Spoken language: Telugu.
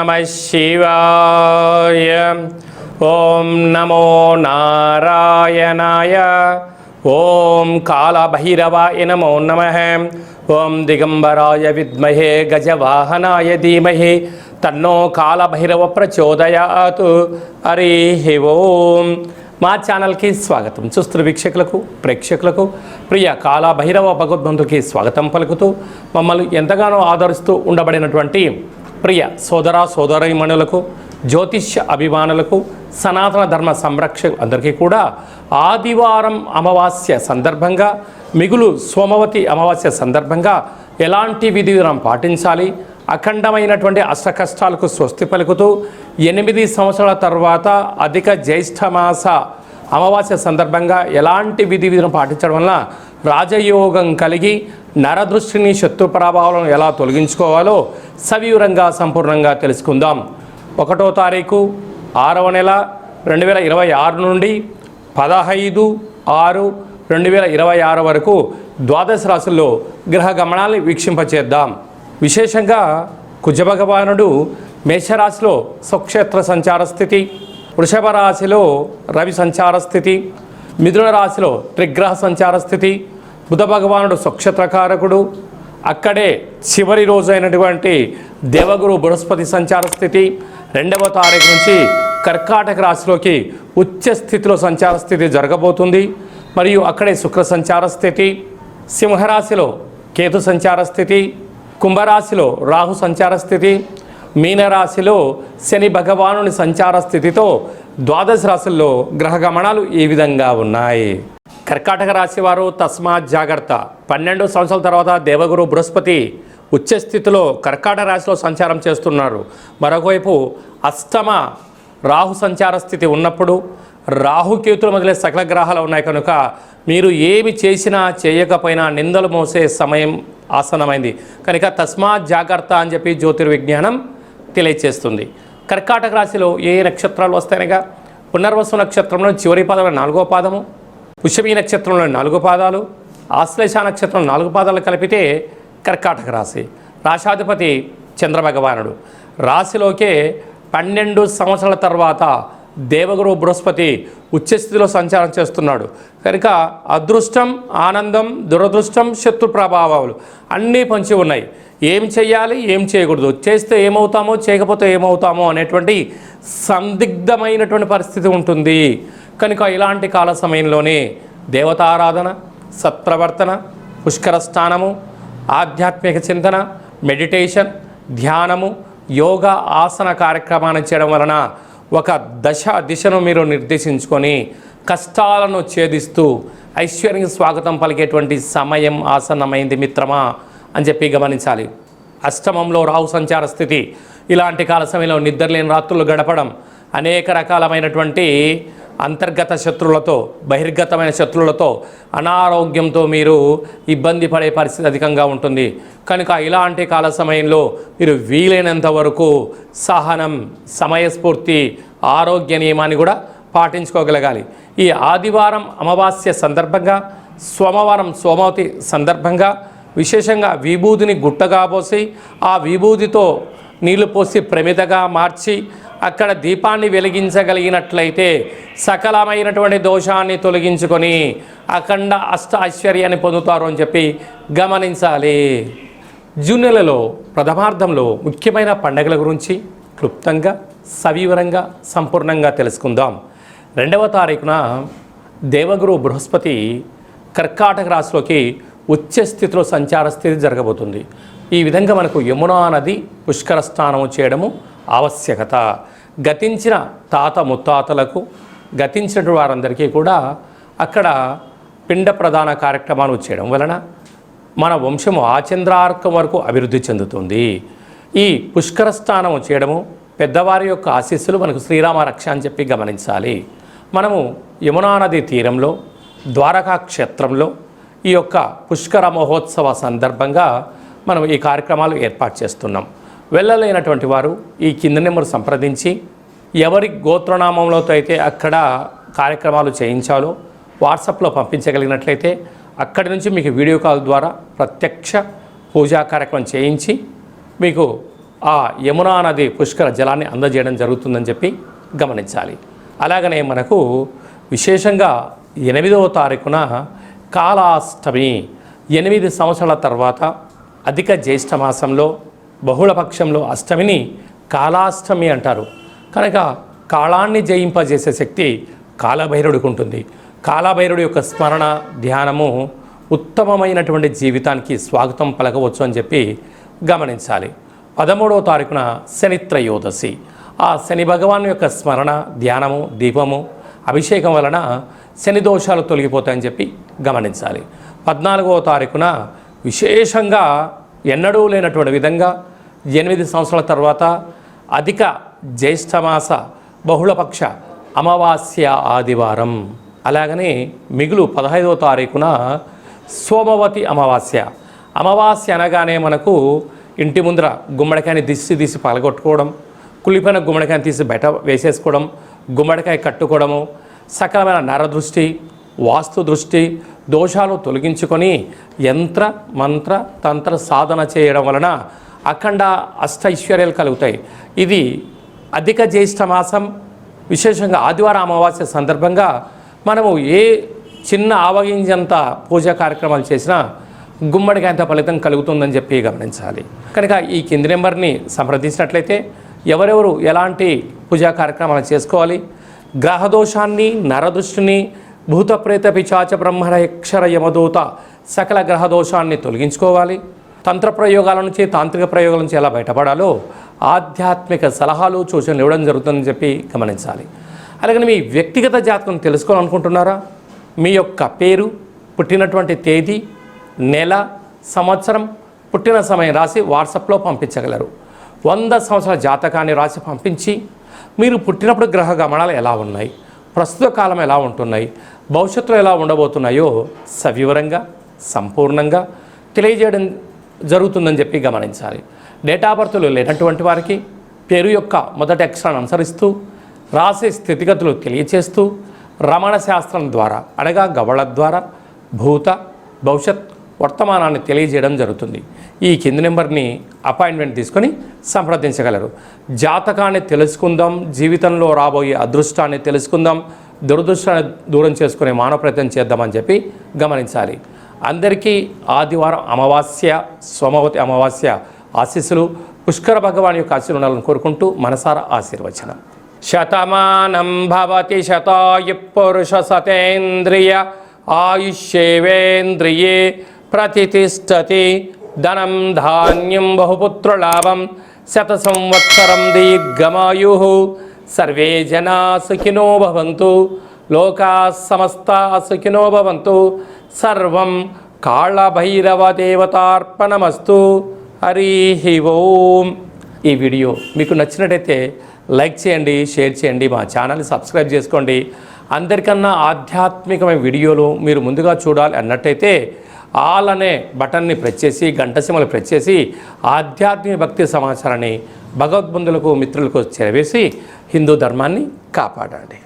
నమః శివాయ. ఓం నమో నారాయణాయ. ఓం కాళభైరవాయ నమో నమః. ఓం దిగంబరాయ విద్మహే గజవాహనాయ ధీమహి తన్నో కాళభైరవ ప్రచోదయాత్. హరి ఓం. మా ఛానల్కి స్వాగతం. చూస్తున్న వీక్షకులకు ప్రేక్షకులకు ప్రియ కాళభైరవ భగవద్బంధుకి స్వాగతం పలుకుతూ మమ్మల్ని ఎంతగానో ఆదరిస్తూ ఉండబడినటువంటి ప్రియ సోదర సోదరీమణులకు, జ్యోతిష్య అభిమానులకు, సనాతన ధర్మ సంరక్షకు అందరికీ కూడా ఆదివారం అమావాస్య సందర్భంగా, మిగులు సోమవతి అమావాస్య సందర్భంగా ఎలాంటి విధి విధానం పాటించాలి, అఖండమైనటువంటి అష్టకష్టాలకు స్వస్తి పలుకుతూ 8 సంవత్సరాల తర్వాత అధిక జ్యేష్ఠమాస అమావాస్య సందర్భంగా ఎలాంటి విధి విధానం పాటించడం వలన రాజయోగం కలిగి నరదృష్టిని, శత్రు ప్రభావాలను ఎలా తొలగించుకోవాలో సవివరంగా సంపూర్ణంగా తెలుసుకుందాం. 1వ తారీఖు 6వ నెల 2026 నుండి 15/6/2026 వరకు ద్వాదశ రాశుల్లో గ్రహ గమనాల్ని వీక్షింపచేద్దాం. విశేషంగా కుజభగవానుడు మేషరాశిలో స్వక్షేత్ర సంచార స్థితి, వృషభ రాశిలో రవి సంచార స్థితి, మిథున రాశిలో త్రిగ్రహ సంచార స్థితి, బుధ భగవానుడు స్వక్షేత్రకారకుడు, అక్కడే చివరి రోజు అయినటువంటి దేవగురు బృహస్పతి సంచార స్థితి, 2వ తారీఖు నుంచి కర్కాటక రాశిలోకి ఉచ్చ స్థితిలో సంచార స్థితి జరగబోతుంది. మరియు అక్కడే శుక్ర సంచార స్థితి, సింహరాశిలో కేతు సంచార స్థితి, కుంభరాశిలో రాహు సంచార స్థితి, మీనరాశిలో శని భగవానుని సంచార స్థితితో ద్వాదశ రాశుల్లో గ్రహ గమనాలు ఈ విధంగా ఉన్నాయి. కర్కాటక రాశి వారు తస్మాత్ జాగ్రత్త. 12 సంవత్సరాల తర్వాత దేవగురు బృహస్పతి ఉచ్చస్థితిలో కర్కాటక రాశిలో సంచారం చేస్తున్నారు. మరొకవైపు అష్టమ రాహు సంచార స్థితి ఉన్నప్పుడు రాహుకేతులు మొదలై సకల గ్రహాలు ఉన్నాయి కనుక మీరు ఏమి చేసినా చేయకపోయినా నిందలు మోసే సమయం ఆసనమైంది కనుక తస్మాత్ జాగ్రత్త అని చెప్పి జ్యోతిర్విజ్ఞానం తెలియచేస్తుంది. కర్కాటక రాశిలో ఏ నక్షత్రాలు వస్తాయనగా పునర్వసు నక్షత్రంలో చివరి పాదం 4వ పాదము, పుష్యమీ నక్షత్రంలో 4 పాదాలు, ఆశ్లేష నక్షత్రం 4 పాదాలు కలిపితే కర్కాటక రాశి. రాశాధిపతి చంద్రభగవానుడు. రాశిలోకే 12 సంవత్సరాల తర్వాత దేవగురు బృహస్పతి ఉచ్చస్థితిలో సంచారం చేస్తున్నాడు కనుక అదృష్టం, ఆనందం, దురదృష్టం, శత్రు ప్రభావాలు అన్నీ పంచి ఉన్నాయి. ఏం చేయాలి, ఏం చేయకూడదు, చేస్తే ఏమవుతామో, చేయకపోతే ఏమవుతామో అనేటువంటి సందిగ్ధమైనటువంటి పరిస్థితి ఉంటుంది. కనుక ఇలాంటి కాల సమయంలోనే దేవతారాధన, సత్ప్రవర్తన, పుష్కర స్నానము, ఆధ్యాత్మిక చింతన, మెడిటేషన్, ధ్యానము, యోగా, ఆసన కార్యక్రమాన్ని చేయడం వలన ఒక దిశను మీరు నిర్దేశించుకొని కష్టాలను ఛేదిస్తూ ఐశ్వర్యానికి స్వాగతం పలికేటువంటి సమయం ఆసన్నమైంది మిత్రమా అని చెప్పి గమనించాలి. అష్టమంలో రాహు సంచార స్థితి. ఇలాంటి కాల సమయంలో నిద్రలేని రాత్రులు గడపడం, అనేక రకాలమైనటువంటి అంతర్గత శత్రువులతో, బహిర్గతమైన శత్రువులతో, అనారోగ్యంతో మీరు ఇబ్బంది పడే పరిస్థితి అధికంగా ఉంటుంది. కనుక ఇలాంటి కాల సమయంలో మీరు వీలైనంత వరకు సహనం, సమయస్ఫూర్తి, ఆరోగ్య నియమాన్ని కూడా పాటించుకోగలగాలి. ఈ ఆదివారం అమావాస్య సందర్భంగా, సోమవారం సోమవతి సందర్భంగా విశేషంగా విభూతిని గుట్టగా పోసి ఆ విభూతితో నీళ్లు పోసి ప్రమిదగా మార్చి అక్కడ దీపాన్ని వెలిగించగలిగినట్లయితే సకలమైనటువంటి దోషాన్ని తొలగించుకొని అఖండ అష్ట ఐశ్వర్యాన్ని పొందుతారు అని చెప్పి గమనించాలి. జూన్ నెలలో ప్రథమార్థంలో ముఖ్యమైన పండుగల గురించి క్లుప్తంగా, సవివరంగా, సంపూర్ణంగా తెలుసుకుందాం. 2వ తారీఖున దేవగురు బృహస్పతి కర్కాటక రాశిలోకి ఉచ్చస్థితిలో సంచార స్థితి జరగబోతుంది. ఈ విధంగా మనకు యమునా నది పుష్కర స్నానము చేయడము ఆవశ్యకత. గతించిన తాత ముత్తాతలకు, గతించిన వారందరికీ కూడా అక్కడ పిండ ప్రధాన కార్యక్రమాలు చేయడం వలన మన వంశము ఆచంద్రార్కం వరకు అభివృద్ధి చెందుతుంది. ఈ పుష్కర స్నానము చేయడము, పెద్దవారి యొక్క ఆశీస్సులు మనకు శ్రీరామ రక్ష అని చెప్పి గమనించాలి. మనము యమునా నది తీరంలో ద్వారకా క్షేత్రంలో ఈ యొక్క పుష్కర మహోత్సవ సందర్భంగా మనం ఈ కార్యక్రమాలు ఏర్పాటు చేస్తున్నాం. వెళ్ళలేనటువంటి వారు ఈ కింద నెంబర్ సంప్రదించి ఎవరి గోత్రనామంలో అయితే అక్కడ కార్యక్రమాలు చేయించాలో వాట్సాప్లో పంపించగలిగినట్లయితే అక్కడి నుంచి మీకు వీడియో కాల్ ద్వారా ప్రత్యక్ష పూజా కార్యక్రమం చేయించి మీకు ఆ యమునా నది పుష్కర జలాన్ని అందజేయడం జరుగుతుందని చెప్పి గమనించాలి. అలాగనే మనకు విశేషంగా 8వ తారీఖున కాళాష్టమి, 8 సంవత్సరాల తర్వాత అధిక జ్యేష్ఠ మాసంలో బహుళపక్షంలో అష్టమిని కాళాష్టమి అంటారు. కనుక కాళాన్ని జయింపజేసే శక్తి కాలభైరవుడికి ఉంటుంది. కాలభైరవుడి యొక్క స్మరణ ధ్యానము ఉత్తమమైనటువంటి జీవితానికి స్వాగతం పలకవచ్చు అని చెప్పి గమనించాలి. 13వ తారీఖున శని త్రయోదశి. ఆ శని భగవాన్ యొక్క స్మరణ ధ్యానము దీపము అభిషేకం వలన శని దోషాలు తొలగిపోతాయని చెప్పి గమనించాలి. 14వ తారీఖున విశేషంగా ఎన్నడూ లేనటువంటి విధంగా 8 సంవత్సరాల తర్వాత అధిక జ్యేష్ఠమాస బహుళపక్ష అమావాస్య ఆదివారం. అలాగనే మిగులు 15వ తారీఖున సోమవతి అమావాస్య. అమావాస్య అనగానే మనకు ఇంటి ముందర గుమ్మడికాయని తీసి పలగొట్టుకోవడం, కుళ్ళిపోయిన గుమ్మడికాయని తీసి బయట వేసేసుకోవడం, గుమ్మడికాయ కట్టుకోవడము, సకలమైన నరదృష్టి వాస్తు దృష్టి దోషాలు తొలగించుకొని యంత్ర మంత్ర తంత్ర సాధన చేయడం వలన అఖండ అష్టైశ్వర్యాలు కలుగుతాయి. ఇది అధిక జ్యేష్ఠ మాసం విశేషంగా ఆదివారం అమావాస్య సందర్భంగా మనము ఏ చిన్న ఆవగింజంత పూజా కార్యక్రమాలు చేసినా గుమ్మడికాయంత ఫలితం కలుగుతుందని చెప్పి గమనించాలి. కనుక ఈ కింది నెంబర్ని సంప్రదించినట్లయితే ఎవరెవరు ఎలాంటి పూజా కార్యక్రమాలు చేసుకోవాలి, గ్రహదోషాన్ని నరదృష్టిని భూత ప్రేత పిశాచ బ్రహ్మణ యక్షర యమదూత సకల గ్రహదోషాన్ని తొలగించుకోవాలి, తంత్ర ప్రయోగాల నుంచి తాంత్రిక ప్రయోగాల నుంచి ఎలా బయటపడాలో ఆధ్యాత్మిక సలహాలు సూచనలు ఇవ్వడం జరుగుతుందని చెప్పి గమనించాలి. అలాగే మీ వ్యక్తిగత జాతకం తెలుసుకోవాలనుకుంటున్నారా? మీ యొక్క పేరు, పుట్టినటువంటి తేదీ, నెల, సంవత్సరం, పుట్టిన సమయం రాసి వాట్సాప్లో పంపించగలరు. 100 సంవత్సరాల జాతకాన్ని రాసి పంపించి మీరు పుట్టినప్పుడు గ్రహ గమనాలు ఎలా ఉన్నాయి, ప్రస్తుత కాలం ఎలా ఉంటున్నాయి, భవిష్యత్తులో ఎలా ఉండబోతున్నాయో సవివరంగా సంపూర్ణంగా తెలియజేయడం జరుగుతుందని చెప్పి గమనించాలి. డేట్ ఆఫ్ బర్త్లు లేనటువంటి వారికి పేరు యొక్క మొదటి అక్షరాన్ని అనుసరిస్తూ రాసే స్థితిగతులు తెలియచేస్తూ రమణ శాస్త్రం ద్వారా అనగా గవళ ద్వారా భూత భవిష్యత్ వర్తమానాన్ని తెలియజేయడం జరుగుతుంది. ఈ కింది నెంబర్ని అపాయింట్మెంట్ తీసుకొని సంప్రదించగలరు. జాతకాన్ని తెలుసుకుందాం, జీవితంలో రాబోయే అదృష్టాన్ని తెలుసుకుందాం, దురదృష్టాన్ని దూరం చేసుకునే మానవ ప్రయత్నం చేద్దామని చెప్పి గమనించాలి. అందరికీ ఆదివారం అమావాస్య సోమవతి అమావాస్య ఆశీస్సులు పుష్కర భగవాన్ యొక్క ఆశీర్వాదాలను కోరుకుంటూ మనసారా ఆశీర్వచనం. శతమానం భవతి శతాయు పురుష సతేంద్రియ ఆయుష్యేవేంద్రియే ప్రతిష్టతి ధనం ధాన్యం బహుపుత్రలాభం శత సంవత్సరం దీర్ఘమాయు సర్వే జనా సుఖినో భవంతు లోకా సమస్తా సుఖినో భవంతు సర్వం కాళభైరవ దేవతార్పణమస్తు. హరి ఓం. ఈ వీడియో మీకు నచ్చినట్టయితే లైక్ చేయండి, షేర్ చేయండి, మా ఛానల్ని సబ్స్క్రైబ్ చేసుకోండి. అందరికన్నా ఆధ్యాత్మికమైన వీడియోలు మీరు ముందుగా చూడాలి అన్నట్టయితే ఆల్ అనే బటన్ని ప్రెస్ చేసి గంట సింబల్ ప్రెస్ చేసి ఆధ్యాత్మిక భక్తి సమాచారాన్ని భగవద్బంధులకు మిత్రులకు చేరవేసి హిందూ ధర్మాన్ని కాపాడండి.